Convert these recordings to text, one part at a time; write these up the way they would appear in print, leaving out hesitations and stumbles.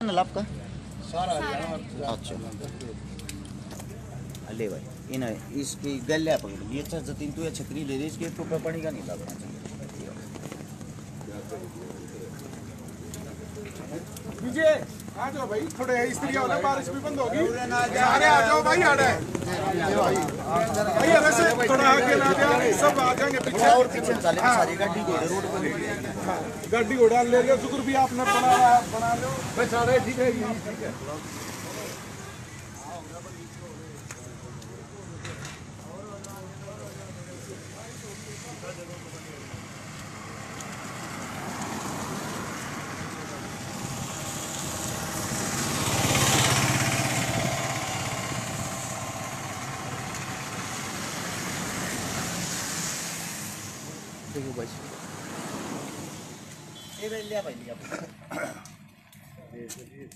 आपका अच्छा ले भाई इन इसकी गले पकड़ ली। अच्छा जतीन तू छतरी ले दे, इसके टोपा पानी का नहीं लगना चाहिए। आ जाओ भाई, थोड़े स्त्री वाला बारिश भी बंद होगी। अरे आ जाओ भाई, आड़े भैया वैसे थोड़ा आगे ना जाओ, सब आ जाएंगे पीछे और पीछे चले सारी गाड़ी घोड़े रोड पर गाड़ी घोड़ा ले लियो। शुक्र भी आपने बना लो भाई, सारे ठीक है ठीक है।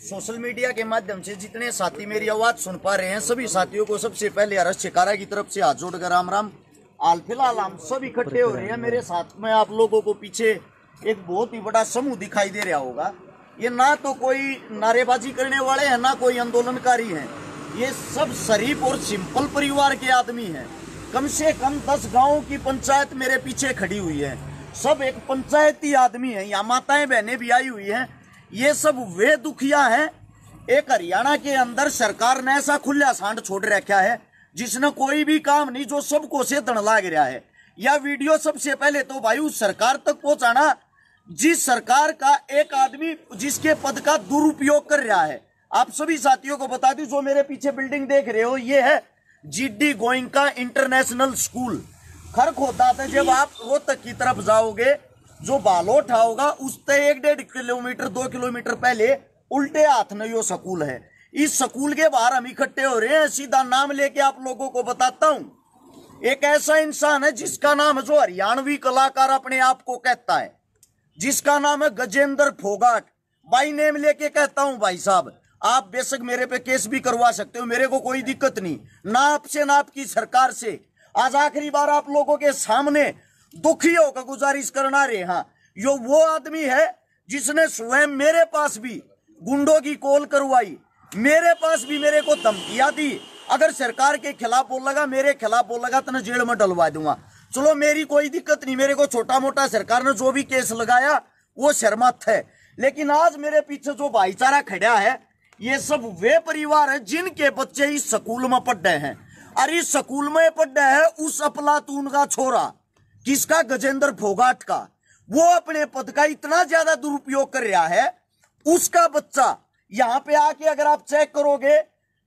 सोशल मीडिया के माध्यम से जितने साथी मेरी आवाज सुन पा रहे हैं, सभी साथियों को सबसे पहले आरएस चिकारा की तरफ से हाथ जोड़कर राम राम। हाल फिलहाल हम सब इकट्ठे हो रहे हैं। मेरे साथ में आप लोगों को पीछे एक बहुत ही बड़ा समूह दिखाई दे रहा होगा। ये ना तो कोई नारेबाजी करने वाले हैं, ना कोई आंदोलनकारी हैं। ये सब शरीफ और सिंपल परिवार के आदमी हैं। कम से कम 10 गाँव की पंचायत मेरे पीछे खड़ी हुई है। सब एक पंचायती आदमी है। यहाँ माताएं बहनें भी आई हुई हैं। ये सब वे दुखिया हैं। एक हरियाणा के अंदर सरकार ने ऐसा खुला सांड छोड़ रखा है जिसने कोई भी काम नहीं, जो सबको से दण लाग रहा है। यह वीडियो सबसे पहले तो भाई उस सरकार तक पहुंचाना जिस सरकार का एक आदमी जिसके पद का दुरुपयोग कर रहा है। आप सभी साथियों को बता दूं, जो मेरे पीछे बिल्डिंग देख रहे हो, ये है GD Goenka international school. Kharkhoda से जब आप रोहतक की तरफ जाओगे, जो बालोट होगा उससे 1-1.5 किलोमीटर 2 किलोमीटर पहले उल्टे हाथ में यो स्कूल है। इस स्कूल के बाहर हम इकट्ठे हो रहे हैं। सीधा नाम लेके आप लोगों को बताता हूं। एक ऐसा इंसान है जिसका नाम है, जो हरियाणवी कलाकार अपने आप को कहता है, जिसका नाम है गजेंद्र फोगाट। बाई नेम लेके कहता हूं भाई साहब, आप बेशक मेरे पे केस भी करवा सकते हो, मेरे को कोई दिक्कत नहीं, ना आपसे ना आपकी सरकार से। आज आखिरी बार आप लोगों के सामने दुखी होकर गुजारिश करना रहे। हाँ, यो वो आदमी है जिसने स्वयं मेरे पास भी गुंडों की कॉल करवाई, मेरे पास भी मेरे को धमकियां दी। अगर सरकार के खिलाफ बोलेगा, मेरे खिलाफ बोलेगा तो मैं जेल में डलवा दूंगा। चलो मेरी कोई दिक्कत नहीं, मेरे को छोटा मोटा सरकार ने जो भी केस लगाया वो शर्मत है। लेकिन आज मेरे पीछे जो भाईचारा खड़ा है, ये सब वे परिवार है जिनके बच्चे इस स्कूल में पढ़ रहे हैं। और इस स्कूल में पढ़ रहे है उस अफलातून का छोरा, किसका, गजेंद्र फोगाट का। वो अपने पद का इतना ज्यादा दुरुपयोग कर रहा है। उसका बच्चा यहाँ पे आके अगर आप चेक करोगे,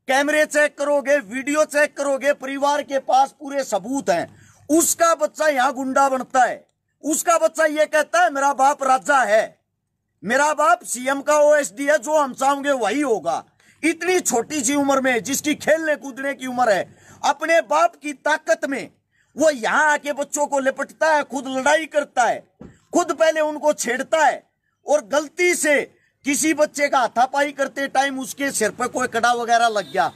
कैमरे चेक करोगे, वीडियो चेक करोगे, परिवार के पास पूरे सबूत हैं। उसका बच्चा यहाँ गुंडा बनता है। उसका बच्चा ये कहता है मेरा बाप राजा है, मेरा बाप सीएम का ओएसडी है, जो हम चाहेंगे वही होगा। इतनी छोटी सी उम्र में, जिसकी खेलने कूदने की उम्र है, अपने बाप की ताकत में वो यहाँ आके बच्चों को लिपटता है, खुद लड़ाई करता है, खुद पहले उनको छेड़ता है। और गलती से किसी बच्चे का हाथापाई करते टाइम उसके सिर पर कोई कड़ा वगैरह लग गया,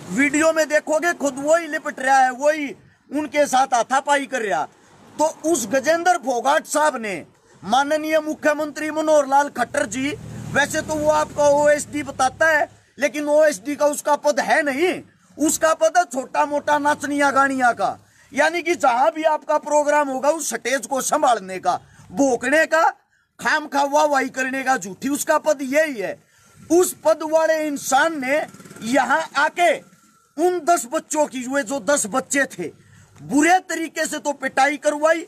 वीडियो में देखोगे खुद वही लिपट रहा है, वही उनके साथ हाथापाई कर रहा। तो उस गजेंद्र फोगाट साहब ने माननीय मुख्यमंत्री मनोहर लाल खट्टर जी, वैसे तो वो आपका ओएसडी बताता है, लेकिन ओएसडी का उसका पद है नहीं। उसका पद है छोटा मोटा नाचनिया गानिया का, यानी कि जहां भी आपका प्रोग्राम होगा उस स्टेज को संभालने का, भोंकने का, खाम खा वाहवाही करने का, झूठी, उसका पद यही है। उस पद वाले इंसान ने यहां आके उन 10 बच्चों की, जो 10 बच्चे थे, बुरे तरीके से तो पिटाई करवाई।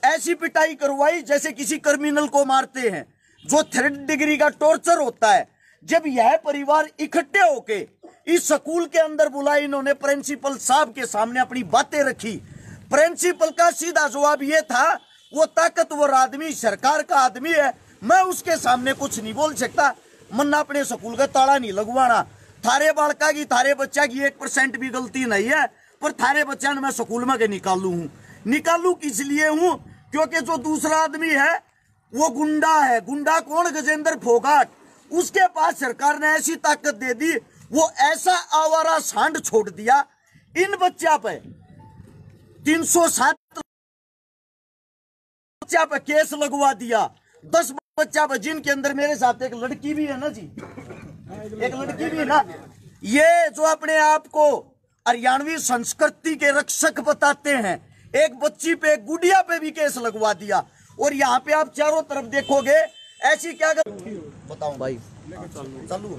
ऐसी पिटाई करवाई जैसे किसी क्रिमिनल को मारते हैं, जो 3rd डिग्री का टॉर्चर होता है। जब यह परिवार इकट्ठे होके इस स्कूल के अंदर बुलाए, इन्होंने प्रिंसिपल साहब के सामने अपनी बातें रखी। प्रिंसिपल का सीधा जवाब ये था, वो ताकतवर आदमी सरकार का आदमी है, मैं उसके सामने कुछ नहीं बोल सकता, मन्ना अपने स्कूल का ताला नहीं लगवाना। थारे बालका की, थारे बच्चा की 1% भी गलती नहीं है, पर थारे बच्चा ने मैं स्कूल में के निकालू किस लिए हूं, क्योंकि जो दूसरा आदमी है वो गुंडा है। गुंडा कौन, गजेंद्र फोगाट। उसके पास सरकार ने ऐसी ताकत दे दी, वो ऐसा आवारा सांड छोड़ दिया। इन बच्चा पे 307 बच्चा पे केस लगवा दिया, 10 बच्चा पे, जिनके अंदर मेरे साथ एक लड़की भी है ना जी, एक लड़की भी ना, ये जो अपने आप को हरियाणवी संस्कृति के रक्षक बताते हैं, एक बच्ची पे, एक गुड़िया पे भी केस लगवा दिया। और यहाँ पे आप चारों तरफ देखोगे ऐसी क्या बताऊं भाई, चालू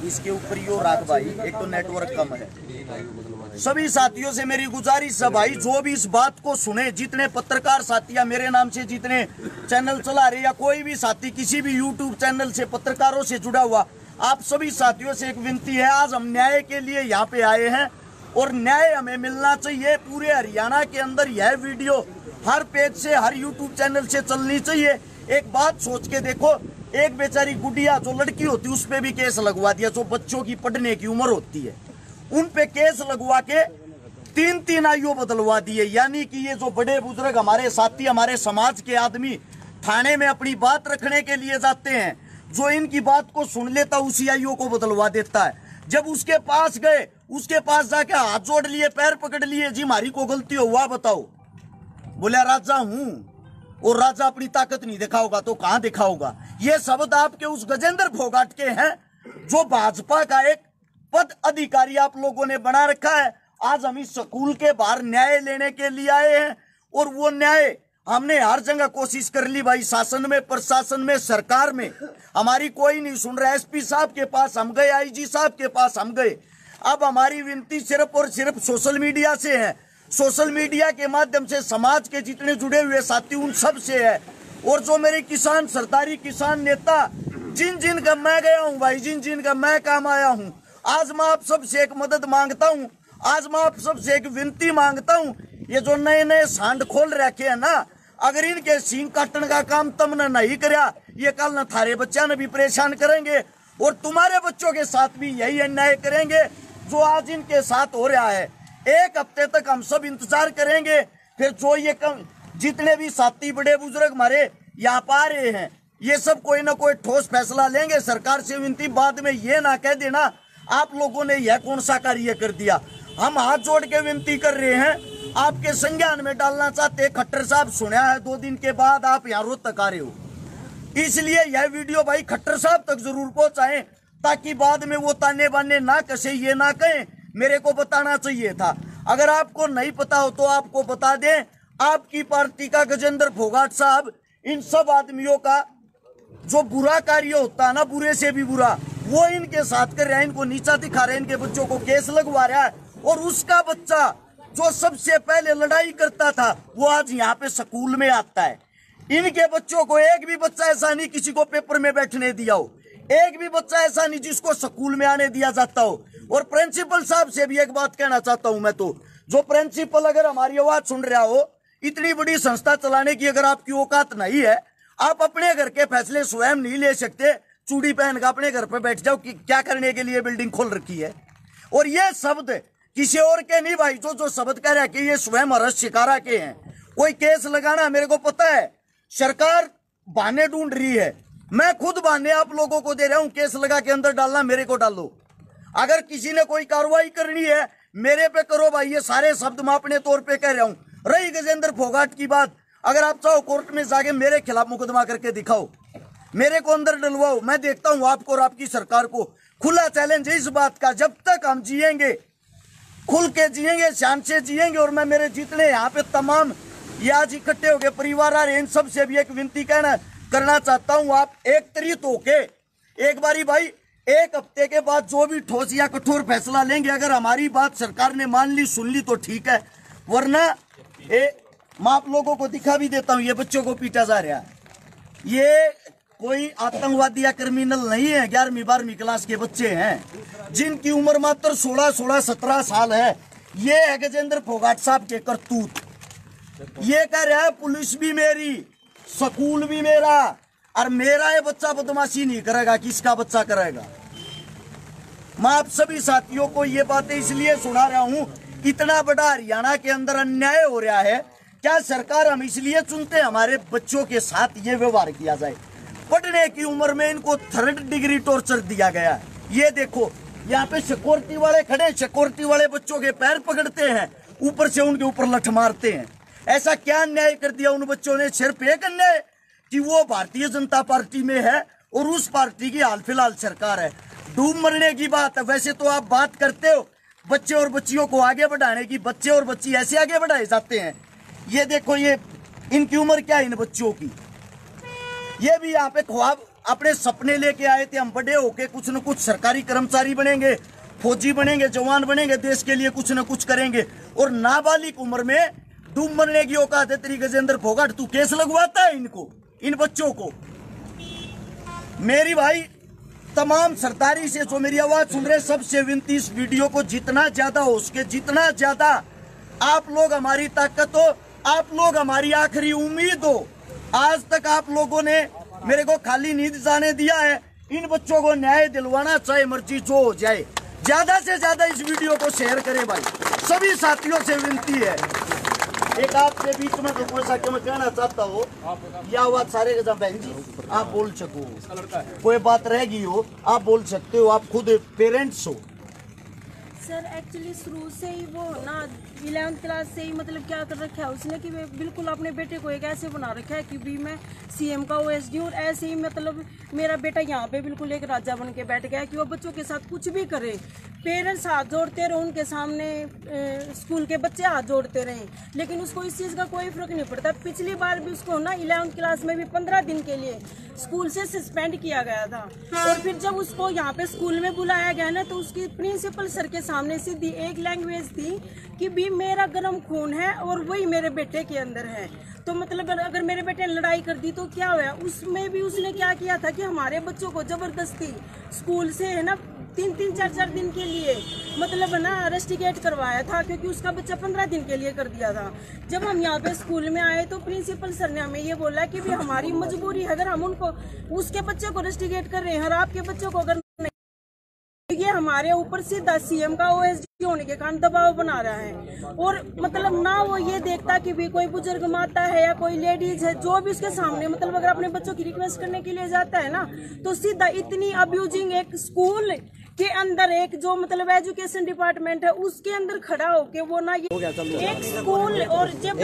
इसके ऊपर यो राख भाई, एक तो नेटवर्क कम है। सभी साथियों से मेरी गुजारिश है भाई, जो भी इस बात को सुने, जितने पत्रकार साथी मेरे नाम से जितने चैनल चला रहे, या कोई भी साथी किसी भी यूट्यूब चैनल से पत्रकारों से जुड़ा हुआ, आप सभी साथियों से एक विनती है, आज हम न्याय के लिए यहाँ पे आए हैं और न्याय हमें मिलना चाहिए। पूरे हरियाणा के अंदर यह वीडियो हर पेज से, हर यूट्यूब चैनल से चलनी चाहिए। एक बात सोच के देखो, एक बेचारी गुड़िया जो लड़की होती है उस पे भी केस लगवा दिया, जो बच्चों की पढ़ने की उम्र होती है उन पे केस लगवा के 3-3 आयु बदलवा दिए। यानी कि ये जो बड़े बुजुर्ग हमारे साथी, हमारे समाज के आदमी थाने में अपनी बात रखने के लिए जाते हैं, जो इनकी बात को सुन लेता उसी आयु को बदलवा देता है। जब उसके पास गए, उसके पास जाके हाथ जोड़ लिए, पैर पकड़ लिए, जी हमारी को गलती हुआ बताओ, बोला राजा हूं, और राजा अपनी ताकत नहीं दिखाओगा तो कहां दिखाओगा। ये शब्द आपके उस गजेंद्र फोगाट के हैं, जो भाजपा का एक पद अधिकारी आप लोगों ने बना रखा है। आज हम इस स्कूल के बाहर न्याय लेने के लिए आए हैं, और वो न्याय हमने हर जगह कोशिश कर ली भाई, शासन में, प्रशासन में, सरकार में, हमारी कोई नहीं सुन रहा। एसपी साहब के पास हम गए, आईजी साहब के पास हम गए। अब हमारी विनती सिर्फ और सिर्फ सोशल मीडिया से है, सोशल मीडिया के माध्यम से समाज के जितने जुड़े हुए साथी उन सब से है। और जो मेरे किसान, सरदारी किसान नेता, जिन जिन का मैं गया हूं भाई, जिन जिन का मैं काम आया हूं, आज मैं आप सबसे एक मदद मांगता हूं, आज मैं आप सबसे एक विनती मांगता हूं। ये जो नए नए सांड खोल रखे हैं ना, अगर इनके सींग काटने का काम तुमने नहीं कराया, ये कल न थारे बच्चा ने भी परेशान करेंगे, और तुम्हारे बच्चों के साथ भी यही अन्याय करेंगे जो आज इनके साथ हो रहा है। एक हफ्ते तक हम सब इंतजार करेंगे, फिर जो ये जितने भी साथी बड़े बुजुर्ग हमारे यहाँ पा रहे हैं, ये सब कोई ना कोई ठोस फैसला लेंगे। सरकार से विनती, बाद में ये ना कह देना आप लोगों ने यह कौन सा कार्य कर दिया। हम हाथ जोड़ के विनती कर रहे हैं, आपके संज्ञान में डालना चाहते। खट्टर साहब सुना है 2 दिन के बाद आप यहाँ रोहतक आ रहे हो, इसलिए यह वीडियो भाई खट्टर साहब तक जरूर पहुंचाएं, ताकि बाद में वो ताने बाने ना कसे, ये ना कहें मेरे को बताना चाहिए था। अगर आपको नहीं पता हो तो आपको बता दें, आपकी पार्टी का गजेंद्र फोगाट साहब इन सब आदमियों का जो बुरा कार्य होता है ना, बुरे से भी बुरा, वो इनके साथ कर रहा है, इनको नीचा दिखा रहा है, इनके बच्चों को केस लगवा रहा है। और उसका बच्चा जो सबसे पहले लड़ाई करता था, वो आज यहाँ पे स्कूल में आता है। इनके बच्चों को एक भी बच्चा ऐसा नहीं किसी को पेपर में बैठने दिया हो, एक भी बच्चा ऐसा नहीं जिसको स्कूल में आने दिया जाता हो। और प्रिंसिपल साहब से भी एक बात कहना चाहता हूं मैं, तो जो प्रिंसिपल अगर हमारी आवाज सुन रहा हो, इतनी बड़ी संस्था चलाने की अगर आपकी औकात नहीं है, आप अपने घर के फैसले स्वयं नहीं ले सकते, चूड़ी पहन कर अपने घर पे बैठ जाओ कि क्या करने के लिए बिल्डिंग खोल रखी है। और ये शब्द किसी और के नहीं भाई, जो शब्द कह रहा है कि ये स्वयं हर्ष शिकारा के हैं। कोई केस लगाना, मेरे को पता है सरकार बहाने ढूंढ रही है, मैं खुद बहाने आप लोगों को दे रहा हूं। केस लगा के अंदर डालना, मेरे को डालो। अगर किसी ने कोई कार्रवाई करनी है मेरे पे करो भाई, ये सारे शब्द मैं अपने तौर पे कह रहा हूं। रही गजेंद्र फोगाट की बात, अगर आप चाहो कोर्ट में जाके मेरे खिलाफ मुकदमा करके दिखाओ, मेरे को अंदर डलवाओ, मैं देखता हूं आपको और आपकी सरकार को। खुला चैलेंज है इस बात का, जब तक हम जिएंगे, खुल के जिएंगे, शान से जिएंगे। और मैं मेरे जितने यहाँ पे तमाम ये आज इकट्ठे हो गए परिवार आ रहे, इन सब से भी एक विनती करना चाहता हूँ, आप एक तरीत होके एक बारी भाई, एक हफ्ते के बाद जो भी ठोस या कठोर फैसला लेंगे, अगर हमारी बात सरकार ने मान ली, सुन ली तो ठीक है, वरना मैं आप लोगों को दिखा भी देता हूँ, ये बच्चों को पीटा जा रहा है। ये कोई आतंकवादी या क्रिमिनल नहीं है, 11वीं 12वीं क्लास के बच्चे हैं जिनकी उम्र मात्र 16-17 साल है। ये है गजेंद्र फोगाट साहब के करतूत। ये कह रहा है पुलिस भी मेरी, स्कूल भी मेरा, और मेरा ये बच्चा बदमाशी नहीं करेगा, किसका बच्चा करेगा। मैं आप सभी साथियों को ये बातें इसलिए सुना रहा हूं, इतना बड़ा हरियाणा के अंदर अन्याय हो रहा है। क्या सरकार हम इसलिए चुनते हमारे बच्चों के साथ ये व्यवहार किया जाए? पढ़ने की उम्र में इनको 3rd डिग्री टॉर्चर दिया गया। ये देखो यहाँ पे सिक्योरिटी वाले खड़े, सिक्योरिटी वाले बच्चों के पैर पकड़ते हैं, ऊपर से उनके ऊपर लठ मारते हैं। ऐसा क्या अन्याय कर दिया उन बच्चों ने? सिर्फ एक अन्याय कि वो भारतीय जनता पार्टी में है और उस पार्टी की हाल फिलहाल सरकार है। डूब मरने की बात है। वैसे तो आप बात करते हो बच्चे और बच्चियों को आगे बढ़ाने की, बच्चे और बच्ची ऐसे आगे बढ़ाए जाते हैं। ये देखो, ये इनकी उम्र क्या है इन बच्चों की। ये भी यहाँ पे ख्वाब अपने सपने लेके आए थे, हम बड़े होके कुछ न कुछ सरकारी कर्मचारी बनेंगे, फौजी बनेंगे, जवान बनेंगे, देश के लिए कुछ न कुछ करेंगे। और नाबालिग उम्र में डूब मरने की औकात है तेरी गजेंद्र फोगाट। तू केस लगवाता है इनको, इन बच्चों को। मेरी भाई तमाम सरदारी से जो मेरी आवाज सुन रहे सबसे विनती, इस वीडियो को जितना ज्यादा हो सके, जितना ज्यादा आप लोग हमारी ताकत हो, आप लोग हमारी आखिरी उम्मीद हो। आज तक आप लोगों ने मेरे को खाली नींद जाने दिया है। इन बच्चों को न्याय दिलवाना, चाहे मर्जी जो हो जाए। ज्यादा से ज्यादा इस वीडियो को शेयर करें भाई, सभी साथियों से विनती है। एक आपके बीच में तो कोई सा मैं कहना चाहता हूँ, यह आवाज सारे के बहन जी आप बोल सको, कोई बात रह गई हो आप बोल सकते हो, आप खुद पेरेंट्स हो। सर एक्चुअली शुरू से ही वो ना 11th क्लास से ही मतलब क्या कर रखा है उसने कि बिल्कुल अपने बेटे को एक ऐसे बना रखा है कि भी मैं सीएम का ओएसडी, और ऐसे ही मतलब मेरा बेटा यहाँ पे बिल्कुल एक राजा बन के बैठ गया है कि वो बच्चों के साथ कुछ भी करे। पेरेंट्स हाथ जोड़ते रहे उनके सामने, स्कूल के बच्चे हाथ जोड़ते रहे, लेकिन उसको इस चीज़ का कोई फर्क नहीं पड़ता। पिछली बार भी उसको ना 11th क्लास में भी 15 दिन के लिए स्कूल से सस्पेंड किया गया था। और फिर जब उसको यहाँ पे स्कूल में बुलाया गया ना, तो उसकी प्रिंसिपल सर के सामने सीधी एक लैंग्वेज थी कि भी मेरा गर्म खून है और वही मेरे बेटे के अंदर है। तो मतलब अगर मेरे बेटे ने लड़ाई कर दी तो क्या हुआ। उसमें भी उसने क्या किया था कि हमारे बच्चों को जबरदस्ती स्कूल से है ना 3-3, 4-4 दिन के लिए मतलब ना रेस्टिकेट करवाया था, क्योंकि उसका बच्चा 15 दिन के लिए कर दिया था। जब हम यहाँ पे स्कूल में आए तो प्रिंसिपल सर ने हमें ये बोला कि भी हमारी मजबूरी है, अगर हम उनको उसके बच्चे को रेस्टिकेट कर रहे हैं और आपके बच्चों को अगर ये हमारे ऊपर सीधा सीएम का ओएसडी होने के कारण दबाव बना रहा है। और मतलब ना वो ये देखता कि भी कोई बुजुर्ग माता है या कोई लेडीज है जो भी उसके सामने मतलब अगर अपने बच्चों की रिक्वेस्ट करने के लिए जाता है ना, तो सीधा इतनी अब्यूजिंग एक स्कूल के अंदर एक जो मतलब एजुकेशन डिपार्टमेंट है उसके अंदर खड़ा होके वो ना ये एक स्कूल। और जब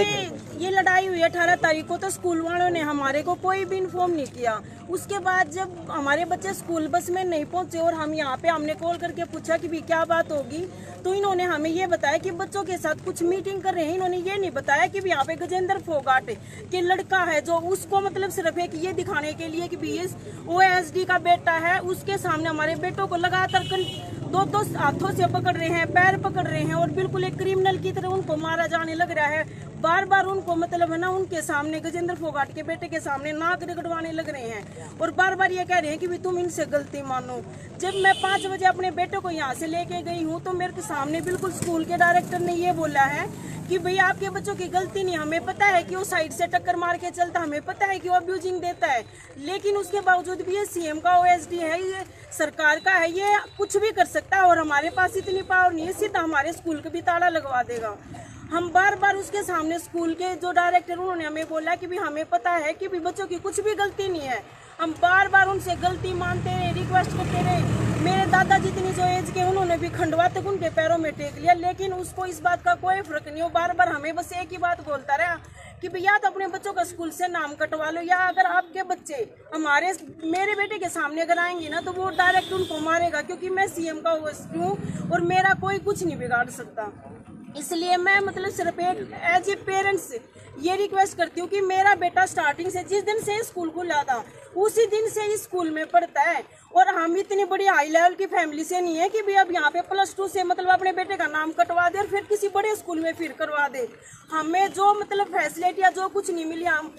ये लड़ाई हुई 18 तारीख को तो स्कूल वालों ने हमारे को कोई भी इन्फॉर्म नहीं किया। उसके बाद जब हमारे बच्चे स्कूल बस में नहीं पहुंचे और हम यहाँ पे हमने कॉल करके पूछा कि भी क्या बात होगी, तो इन्होंने हमें ये बताया कि बच्चों के साथ कुछ मीटिंग कर रहे हैं। इन्होंने ये नहीं बताया कि भी यहाँ पे गजेंद्र फोगाट के लड़का है जो उसको मतलब सिर्फ एक ये दिखाने के लिए कि भी ये ओएसडी का बेटा है, उसके सामने हमारे बेटों को लगातार 2 हाथों से पकड़ रहे हैं, पैर पकड़ रहे हैं और बिल्कुल एक क्रिमिनल की तरह उनको मारा जाने लग रहा है। बार बार उनको मतलब है ना उनके सामने गजेंद्र फोगाट के बेटे के सामने नाक रगड़वाने लग रहे हैं और बार बार ये कह रहे हैं कि भी तुम इनसे गलती मानो। जब मैं 5 बजे अपने बेटे को यहाँ से लेके गई हूँ तो मेरे सामने बिल्कुल स्कूल के डायरेक्टर ने ये बोला है कि भैया आपके बच्चों की गलती नहीं, हमें पता है कि वो साइड से टक्कर मार के चलता, हमें पता है कि वो अब्यूजिंग देता है, लेकिन उसके बावजूद भी ये सीएम का ओएसडी है, ये सरकार का है, ये कुछ भी कर सकता है और हमारे पास इतनी पावर नहीं है, सीधा हमारे स्कूल को भी ताला लगवा देगा। हम बार बार उसके सामने स्कूल के जो डायरेक्टर उन्होंने हमें बोला कि भी हमें पता है कि भी बच्चों की कुछ भी गलती नहीं है। हम बार बार उनसे गलती मानते रहे, रिक्वेस्ट करते रहे। मेरे दादाजी जितनी जो एज के उन्होंने भी खंडवा तक उनके पैरों में टेक लिया, लेकिन उसको इस बात का कोई फर्क नहीं हो। बार बार हमें बस एक ही बात बोलता रहा कि भैया तो अपने बच्चों का स्कूल से नाम कटवा लो, या अगर आपके बच्चे मेरे बेटे के सामने अगर आएंगे ना तो वो डायरेक्ट उनको मारेगा, क्योंकि मैं सीएम का ओएसडी हूँ और मेरा कोई कुछ नहीं बिगाड़ सकता। इसलिए मैं मतलब सिर्फ एक एज ए पेरेंट्स ये रिक्वेस्ट करती हूँ कि मेरा बेटा स्टार्टिंग से जिस दिन से स्कूल खुला था उसी दिन से ही स्कूल में पढ़ता है, और हम इतनी बड़ी हाई लेवल की फैमिली से नहीं है कि भी अब यहाँ पे +2 से मतलब अपने बेटे का नाम कटवा दे और फिर किसी बड़े स्कूल में फिर करवा दे। हमें जो मतलब फैसिलिटी या जो कुछ नहीं मिली, हम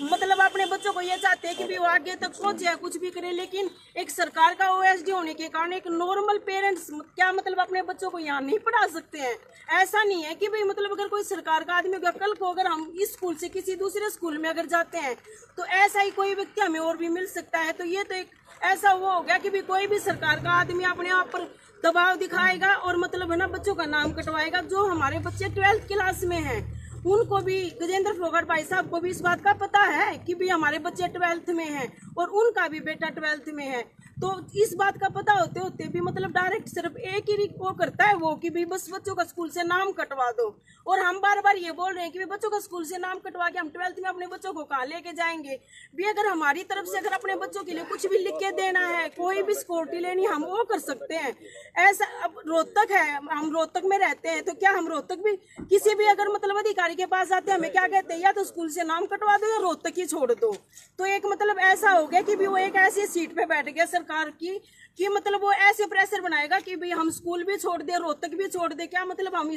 मतलब अपने बच्चों को ये चाहते हैं कि भी वो आगे तक पहुंचे या कुछ भी करे, लेकिन एक सरकार का ओएसडी होने के कारण एक नॉर्मल पेरेंट्स क्या मतलब अपने बच्चों को यहाँ नहीं पढ़ा सकते हैं। ऐसा नहीं है कि भाई मतलब अगर कोई सरकार का आदमी होगा, कल को अगर हम इस स्कूल से किसी दूसरे स्कूल में अगर जाते हैं तो ऐसा ही कोई व्यक्ति हमें और भी मिल सकता है। तो ये तो एक ऐसा वो हो गया कि भी कोई भी सरकार का आदमी अपने आप पर दबाव दिखाएगा और मतलब है ना बच्चों का नाम कटवाएगा। जो हमारे बच्चे 12th क्लास में हैं उनको भी गजेंद्र फोगाट भाई साहब को भी इस बात का पता है कि भी हमारे बच्चे 12th में हैं और उनका भी बेटा 12th में है। तो इस बात का पता होते होते भी मतलब डायरेक्ट सिर्फ एक ही वो करता है वो कि भाई बस बच्चों का स्कूल से नाम कटवा दो। और हम बार बार ये बोल रहे हैं कि बच्चों का स्कूल से नाम कटवा के हम 12th में अपने बच्चों को कहाँ लेके जाएंगे भी। अगर हमारी तरफ से अगर अपने बच्चों के लिए कुछ भी लिख के देना है, कोई भी सिक्योरिटी लेनी, हम वो कर सकते हैं। ऐसा अब रोहतक है, हम रोहतक में रहते हैं, तो क्या हम रोहतक भी किसी भी अगर मतलब अधिकारी के पास आते हैं हमें क्या कहते हैं, या तो स्कूल से नाम कटवा दो या रोहतक ही छोड़ दो। तो एक मतलब ऐसा हो गया कि भी वो एक ऐसी सीट पे बैठ गया सरकार की कि मतलब वो ऐसे प्रेशर बनाएगा कि भाई हम स्कूल भी छोड़ दे, रोहतक भी छोड़ दे, क्या मतलब हम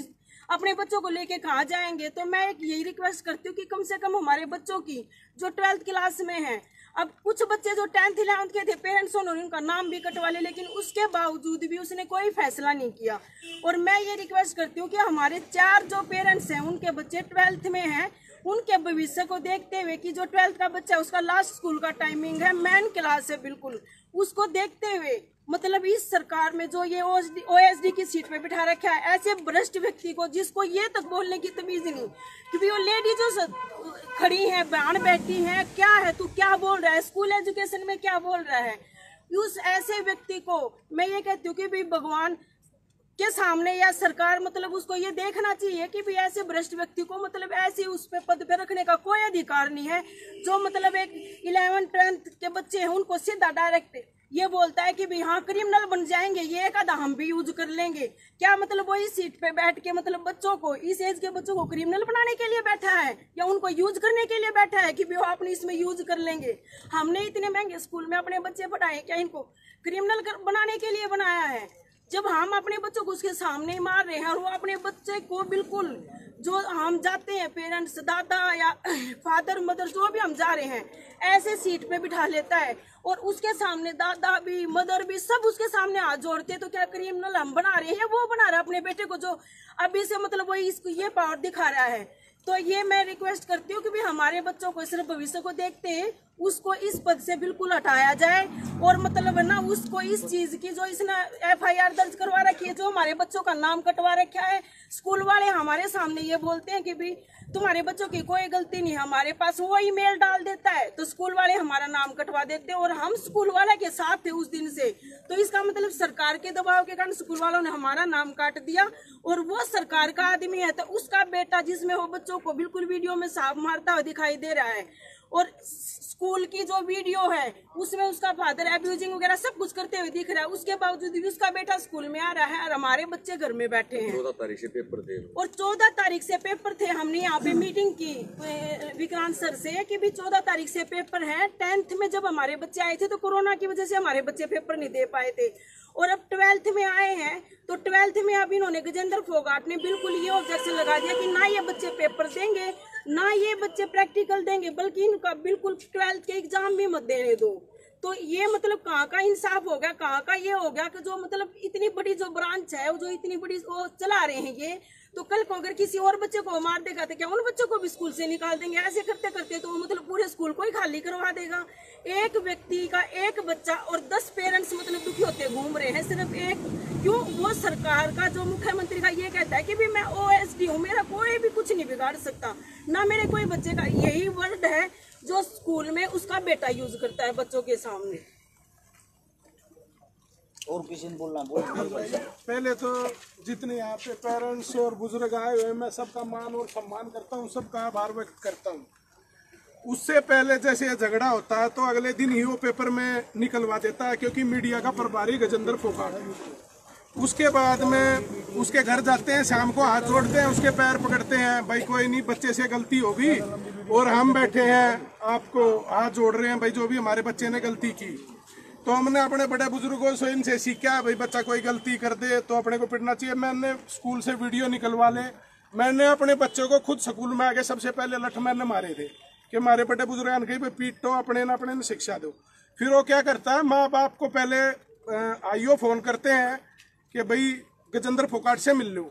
अपने बच्चों को लेके कहाँ जाएंगे। तो मैं एक यही रिक्वेस्ट करती हूँ कि कम से कम हमारे बच्चों की जो 12th क्लास में है, अब कुछ बच्चे जो 10th 11th के थे पेरेंट्स उन्होंने उनका नाम भी कटवा ले, लेकिन उसके बावजूद भी उसने कोई फैसला नहीं किया। और मैं ये रिक्वेस्ट करती हूँ कि हमारे 4 जो पेरेंट्स हैं उनके बच्चे 12th में हैं, उनके भविष्य को देखते हुए कि जो 12th का बच्चा उसका लास्ट स्कूल का टाइमिंग है, मेन क्लास है, बिल्कुल उसको देखते हुए मतलब इस सरकार में जो ये OSD की सीट पे बिठा रखा है ऐसे भ्रष्ट व्यक्ति को, जिसको ये तक बोलने की तमीज नहीं, क्योंकि वो लेडी जो खड़ी है बहन बैठी है, क्या है तू क्या बोल रहा है, स्कूल एजुकेशन में क्या बोल रहा है। उस ऐसे व्यक्ति को मैं ये कहती हूँ कि भाई भगवान के सामने या सरकार मतलब उसको ये देखना चाहिए कि भी ऐसे भ्रष्ट व्यक्ति को मतलब ऐसे उस पे पद पे रखने का कोई अधिकार नहीं है। जो मतलब एक 11th 10th के बच्चे हैं उनको सीधा डायरेक्ट ये बोलता है कि भी हाँ क्रिमिनल बन जाएंगे, ये एक आधा हम भी यूज कर लेंगे। क्या मतलब वो इस सीट पे बैठ के मतलब बच्चों को, इस एज के बच्चों को क्रिमिनल बनाने के लिए बैठा है या उनको यूज करने के लिए बैठा है कि भी वो अपने इसमें यूज कर लेंगे। हमने इतने महंगे स्कूल में अपने बच्चे पढ़ाए, क्या इनको क्रिमिनल बनाने के लिए बनाया है? जब हम अपने बच्चों को उसके सामने मार रहे हैं और वो अपने बच्चे को बिल्कुल जो हम जाते हैं पेरेंट्स दादा या फादर मदर जो भी हम जा रहे हैं ऐसे सीट पे बिठा लेता है और उसके सामने दादा भी मदर भी सब उसके सामने हाथ जोड़ते हैं। तो क्या क्रिमिनल हम बना रहे हैं? वो बना रहा है अपने बेटे को जो अभी से मतलब वो इसको ये पावर दिखा रहा है। तो ये मैं रिक्वेस्ट करती हूँ कि भी हमारे बच्चों को सिर्फ भविष्य को देखते हैं उसको इस पद से बिल्कुल हटाया जाए और मतलब ना उसको इस चीज की जो इसने FIR दर्ज करवा रखी है, जो हमारे बच्चों का नाम कटवा रखा है। स्कूल वाले हमारे सामने ये बोलते हैं कि भी तुम्हारे बच्चों की कोई गलती नहीं, हमारे पास वो ईमेल डाल देता है तो स्कूल वाले हमारा नाम कटवा देते हैं और हम स्कूल वाले के साथ थे उस दिन से। तो इसका मतलब सरकार के दबाव के कारण स्कूल वालों ने हमारा नाम काट दिया और वो सरकार का आदमी है तो उसका बेटा जिसमें वो बच्चों को बिल्कुल वीडियो में सांप मारता हुआ दिखाई दे रहा है और स्कूल की जो वीडियो है उसमें उसका फादर एब्यूजिंग वगैरह सब कुछ करते हुए दिख रहा है, उसके बावजूद भी उसका बेटा स्कूल में आ रहा है और हमारे बच्चे घर में बैठे हैं। 14 तारीख से पेपर थे और 14 तारीख से पेपर थे। हमने यहाँ पे मीटिंग की विक्रांत सर से कि भी 14 तारीख से पेपर है। 10th में जब हमारे बच्चे आए थे तो कोरोना की वजह से हमारे बच्चे पेपर नहीं दे पाए थे और अब 12th में आए हैं तो 12th में अब इन्होंने गजेंद्र फोगाट ने बिल्कुल ये ऑब्जेक्शन लगा दिया कि ना ये बच्चे पेपर देंगे ना ये बच्चे प्रैक्टिकल देंगे, बल्कि इनका बिल्कुल 12th के एग्जाम भी मत देने दो। तो ये मतलब कहाँ का इंसाफ हो गया, कहाँ का ये हो गया कि जो मतलब इतनी बड़ी जो ब्रांच है जो इतनी बड़ी वो चला रहे हैं ये, तो कल को अगर किसी और बच्चे को मार देगा तो क्या उन बच्चों को भी स्कूल से निकाल देंगे? ऐसे करते करते तो मतलब पूरे स्कूल को ही खाली करवा देगा। एक व्यक्ति का एक बच्चा और 10 पेरेंट्स मतलब दुखी होते घूम रहे हैं सिर्फ एक, क्यों? वो सरकार का जो मुख्यमंत्री का ये कहता है कि भी मैं OSD हूँ, मेरा कोई भी कुछ नहीं बिगाड़ सकता, ना मेरे कोई बच्चे का। यही वर्ड है जो स्कूल में उसका बेटा यूज करता है बच्चों के सामने। और किसी ने बोलना बोल। पहले तो जितने यहाँ पे पेरेंट्स और बुजुर्ग आए हुए मैं सबका मान और सम्मान करता हूँ, सबका आभार व्यक्त करता हूँ। उससे पहले जैसे ये झगड़ा होता है तो अगले दिन ही वो पेपर में निकलवा देता है क्योंकि मीडिया का प्रभारी गजेंद्र फोगाट है। उसके बाद में उसके घर जाते हैं, शाम को हाथ जोड़ते हैं, उसके पैर पकड़ते हैं, भाई कोई नहीं बच्चे से गलती होगी और हम बैठे हैं आपको हाथ जोड़ रहे हैं, भाई जो भी हमारे बच्चे ने गलती की। तो हमने अपने बड़े बुजुर्गों से इनसे सीखा भाई बच्चा कोई गलती कर दे तो अपने को पिटना चाहिए। मैंने स्कूल से वीडियो निकलवा ले, मैंने अपने बच्चों को खुद स्कूल में आके सबसे पहले लठ मैंने मारे थे कि हमारे बड़े बुजुर्ग कहीं पे पीटो, अपने न शिक्षा दो। फिर वो क्या करता है, माँ बाप को पहले आईओ फोन करते हैं कि भाई गजेंद्र फोगाट से मिल लो,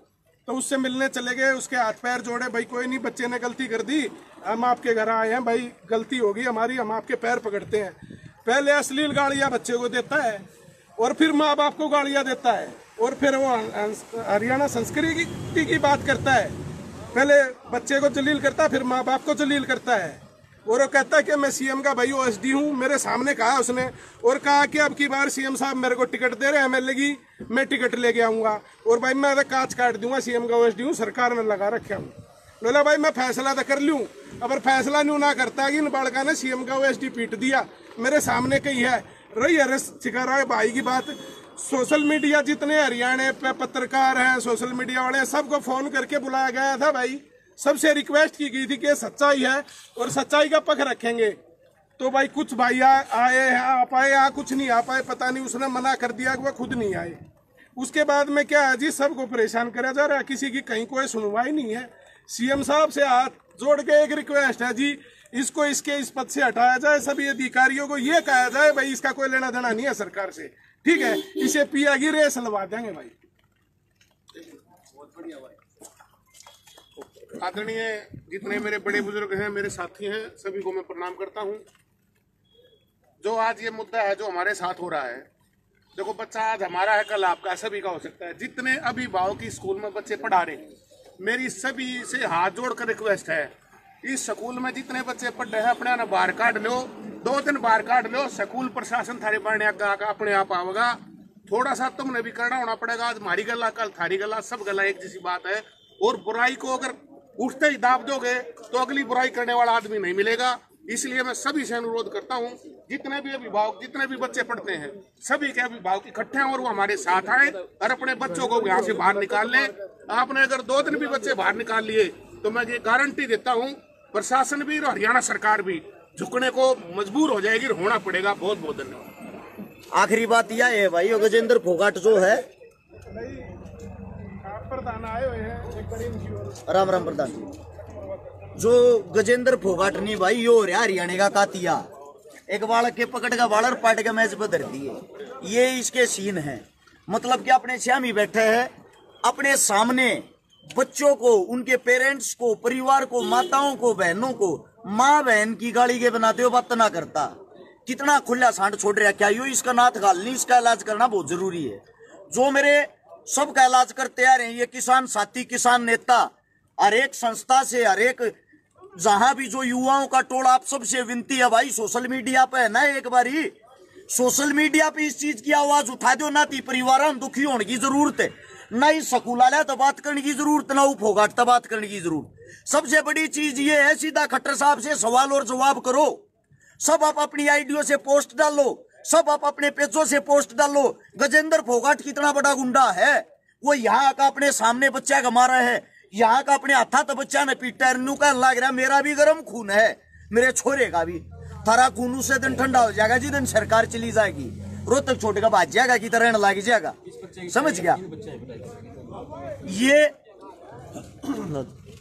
तो उससे मिलने चले गए, उसके हाथ पैर जोड़े, भाई कोई नहीं बच्चे ने गलती कर दी, हम आपके घर आए हैं, भाई गलती होगी हमारी, हम आपके पैर पकड़ते हैं। पहले अश्लील गालियां बच्चे को देता है और फिर माँ बाप को गालियां देता है और फिर वो हरियाणा संस्कृति की बात करता है। पहले बच्चे को जलील करता है फिर माँ बाप को जलील करता है और वो कहता है कि मैं सीएम का भाई ओएसडी हूँ। मेरे सामने कहा उसने, और कहा कि अब की बार सीएम साहब मेरे को टिकट दे रहे हैं एमएलए की, मैं टिकट लेके आऊंगा और भाई मैं कांच काट दूंगा, सीएम का ओएसडी हूँ, सरकार ने लगा रखे हूँ। बोला भाई मैं फैसला तो कर लूँ, अगर फैसला नहीं ना करता कि इन बालका ने सीएम का ओएसडी पीट दिया, मेरे सामने कही है रही अरेस्ट सिखा रहा है भाई की बात। सोशल मीडिया जितने हरियाणा पे पत्रकार हैं, सोशल मीडिया वाले, सबको फोन करके बुलाया गया था भाई, सबसे रिक्वेस्ट की गई थी कि सच्चाई है और सच्चाई का पक्ष रखेंगे। तो भाई कुछ भाई आए आ पाए, कुछ नहीं आ पाए, पता नहीं उसने मना कर दिया कि वह खुद नहीं आए। उसके बाद में क्या है जी, सबको परेशान करा जा रहा है, किसी की कहीं कोई सुनवाई नहीं है। सीएम साहब से हाथ जोड़ के एक रिक्वेस्ट है जी, इसको इसके इस पद से हटाया जाए, सभी अधिकारियों को ये कहा जाए भाई इसका कोई लेना देना नहीं है सरकार से, ठीक है, इसे पिया की रेस लगा देंगे भाई। आदरणीय जितने मेरे बड़े बुजुर्ग हैं, मेरे साथी हैं, सभी को मैं प्रणाम करता हूं। जो आज ये मुद्दा है जो हमारे साथ हो रहा है, देखो बच्चा आज हमारा है, कल आपका, सभी का हो सकता है। जितने अभिभावक की स्कूल में बच्चे पढ़ा रहे हैं, मेरी सभी से हाथ जोड़कर रिक्वेस्ट है, इस स्कूल में जितने बच्चे पढ़ रहे हैं अपने ना बाहर काट लो, 2 दिन बाहर काट लो, स्कूल प्रशासन थारे बढ़ने अपने आप आवेगा। थोड़ा सा तुमने भी करना होना पड़ेगा, आज हमारी गला कल थारी गला, सब गला एक जैसी बात है। और बुराई को अगर उठते ही दाब दोगे तो अगली बुराई करने वाला आदमी नहीं मिलेगा। इसलिए मैं सभी से अनुरोध करता हूं, जितने भी अभिभावक, जितने भी बच्चे पढ़ते हैं, सभी के अभिभावक इकट्ठे हैं और वो हमारे साथ आए और अपने बच्चों को यहाँ से बाहर निकाल लें। आपने अगर 2 दिन भी बच्चे बाहर निकाल लिए तो मैं ये गारंटी देता हूँ प्रशासन भी और हरियाणा सरकार भी झुकने को मजबूर हो जाएगी, होना पड़ेगा। बहुत बहुत धन्यवाद। आखिरी बात यह है भाई, गजेंद्र फोगाट जो है, प्रधान आए हुए हैं, एक बड़ी राम राम प्रधान जी, जो गजेंद्र फोगाट नहीं भाई, यो हरियाणा का कातिया, एक बालक के पकड़ का बालर पाट के मैच पर धर दिए, ये इसके सीन है। मतलब कि अपने श्याम ही बैठे हैं, अपने सामने बच्चों को, उनके पेरेंट्स को, परिवार को, माताओं को, बहनों को, माँ बहन की गाड़ी के बनाते हो बात ना करता। कितना खुला सांड छोड़ रहा, क्या यो इसका नाथ घालनी, इसका इलाज करना बहुत जरूरी है। जो मेरे सबका इलाज करते आ रहे हैं, ये किसान साथी, किसान नेता, हर एक संस्था से, हर एक जहां भी जो युवाओं का टोला, आप सबसे विनती है भाई, सोशल मीडिया पे है ना, एक बारी सोशल मीडिया पे इस चीज की आवाज उठा दो ना, ती परिवार दुखी होने की जरूरत है ना, इस स्कूल वाले तो बात करने की जरूरत ना, फोगाट तो बात करने की जरूरत। सबसे बड़ी चीज ये है, सीधा खट्टर साहब से सवाल और जवाब करो। सब आप अपनी आईडियो से पोस्ट डालो, सब आप अपने पेजों से पोस्ट डालो। गजेंद्र फोगाट कितना बड़ा गुंडा है, वो यहाँ का अपने सामने बच्चा का मारा है, यहाँ का अपने हाथा तो बच्चा ने पीटा, इन्नू का लग रहा मेरा भी गर्म खून है, मेरे छोरे का भी, थारा खून उसे दिन ठंडा हो जाएगा जिस दिन सरकार चली जाएगी, रोहतक छोटे का भाज जाएगा की तरह लग जाएगा। समझ गया? ये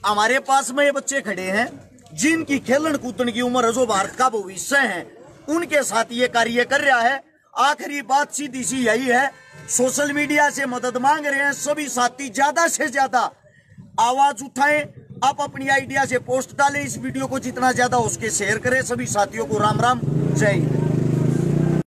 हमारे पास में ये बच्चे खड़े हैं जिनकी खेलन कूदन की उम्र है, जो भारत का भविष्य है, उनके साथ ये कार्य कर रहा है। आखिरी बात सीधी सी यही है, सोशल मीडिया से मदद मांग रहे हैं सभी साथी, ज्यादा से ज्यादा आवाज उठाएं, आप अपनी आइडिया से पोस्ट डालें, इस वीडियो को जितना ज्यादा उसके शेयर करें। सभी साथियों को राम राम, जय हिंद।